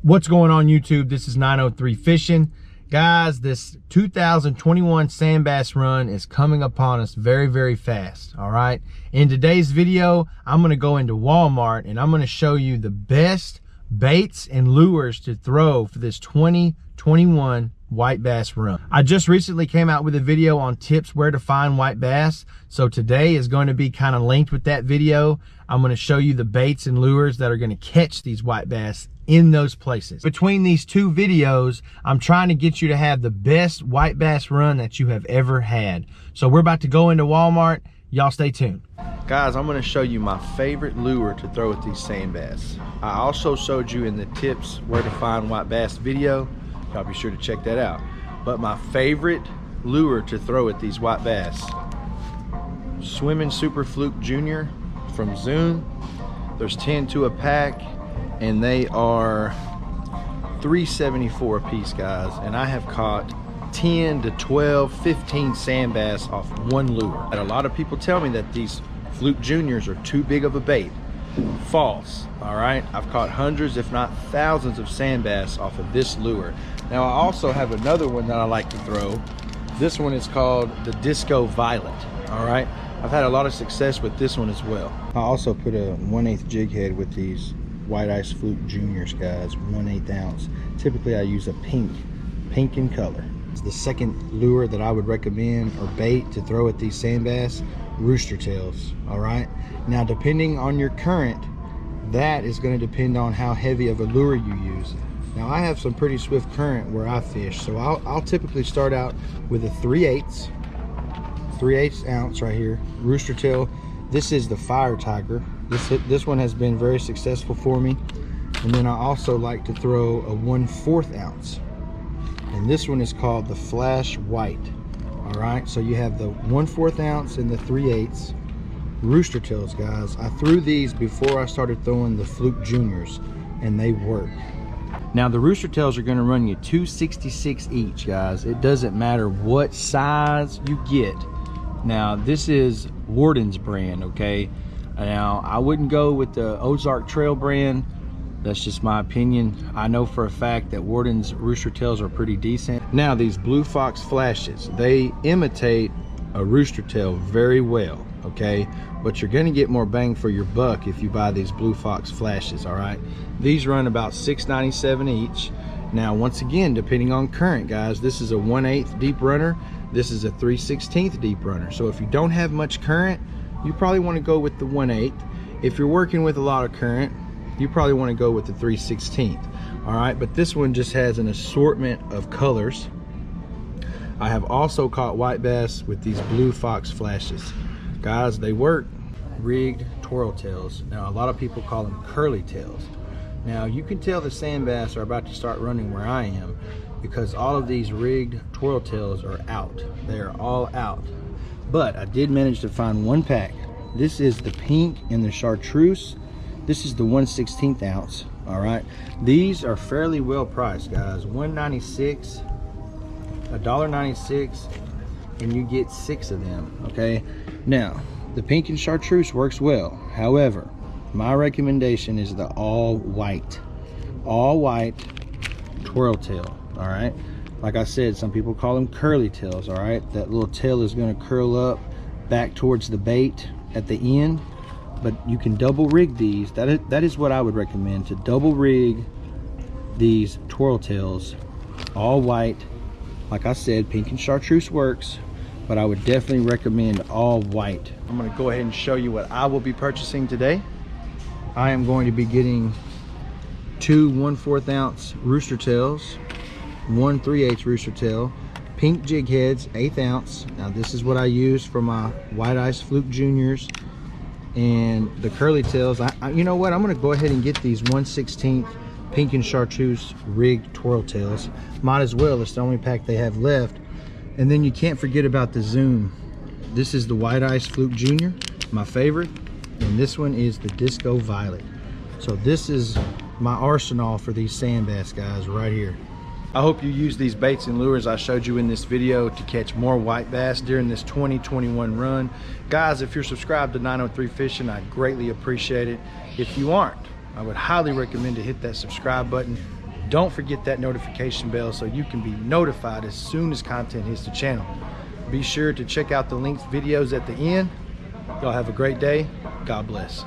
What's going on YouTube? This is 903 Fishing. Guys, this 2021 sand bass run is coming upon us very, very fast. All right. In today's video, I'm going to go into Walmart and I'm going to show you the best baits and lures to throw for this 2021 white bass run. I just recently came out with a video on tips where to find white bass. So today is going to be kind of linked with that video. I'm going to show you the baits and lures that are going to catch these white bass in those places. Between these two videos, I'm trying to get you to have the best white bass run that you have ever had. So we're about to go into Walmart. Y'all stay tuned. Guys, I'm going to show you my favorite lure to throw with these sand bass. I also showed you in the tips where to find white bass video. Y'all be sure to check that out. But my favorite lure to throw at these white bass, Swimming Super Fluke Junior from Zoom. There's 10 to a pack and they are $3.74 a piece, guys. And I have caught 10 to 12, 15 sand bass off one lure. And a lot of people tell me that these Fluke Juniors are too big of a bait. False. All right, I've caught hundreds if not thousands of sand bass off of this lure. Now I also have another one that I like to throw. This one is called the Disco Violet. All right, I've had a lot of success with this one as well. I also put a 1/8 jig head with these White Ice Fluke Juniors, guys, 1/8 ounce. Typically I use a pink in color. It's the second lure that I would recommend or bait to throw at these sand bass, rooster tails. All right, now depending on your current, that is going to depend on how heavy of a lure you use. Now I have some pretty swift current where I fish, so I'll typically start out with a 3/8 ounce right here, rooster tail. This is the Fire Tiger. This one has been very successful for me. And then I also like to throw a 1/4 ounce. And this one is called the Flash White. All right, so you have the 1/4 ounce and the 3/8 rooster tails, guys. I threw these before I started throwing the Fluke Juniors and they work. Now the rooster tails are gonna run you $2.66 each, guys. It doesn't matter what size you get. Now this is Warden's brand, okay? Now I wouldn't go with the Ozark Trail brand. That's just my opinion. I know for a fact that Warden's rooster tails are pretty decent. Now these Blue Fox flashes, they imitate a rooster tail very well, okay? But you're gonna get more bang for your buck if you buy these Blue Fox flashes, all right? These run about $6.97 each. Now once again, depending on current, guys, this is a 1/8 deep runner. This is a 3/16 deep runner. So if you don't have much current, you probably want to go with the 1/8. If you're working with a lot of current, you probably want to go with the 3/16. All right, but this one just has an assortment of colors. I have also caught white bass with these Blue Fox flashes. Guys, they work. Rigged twirl tails. Now a lot of people call them curly tails. Now you can tell the sand bass are about to start running where I am because all of these rigged twirl tails are out. They are all out. But I did manage to find one pack. This is the pink and the chartreuse. This is the 1/16 ounce. All right, these are fairly well priced, guys. $1.96, $1.96, and you get 6 of them. Okay, now the pink and chartreuse works well. However, my recommendation is the all white twirl tail. All right, like I said, some people call them curly tails. All right, that little tail is going to curl up back towards the bait at the end, but you can double rig these. That is what I would recommend, to double rig these twirl tails, all white. Like I said, pink and chartreuse works, but I would definitely recommend all white. I'm going to go ahead and show you what I will be purchasing today. I am going to be getting 2 1/4 ounce rooster tails, 1 3/8 rooster tail, pink jig heads, 1/8 ounce. Now this is what I use for my White Ice Fluke Juniors, and the curly tails. You know what? I'm going to go ahead and get these 1/16 pink and chartreuse rigged twirl tails. Might as well. It's the only pack they have left. And then you can't forget about the Zoom. This is the White Ice Fluke Junior, my favorite, and this one is the Disco Violet. So this is my arsenal for these sand bass, guys, right here. I hope you use these baits and lures I showed you in this video to catch more white bass during this 2021 run. Guys, if you're subscribed to 903 Fishing, I'd greatly appreciate it. If you aren't, I would highly recommend to hit that subscribe button. don't forget that notification bell so you can be notified as soon as content hits the channel. Be sure to check out the linked videos at the end. Y'all have a great day. God bless.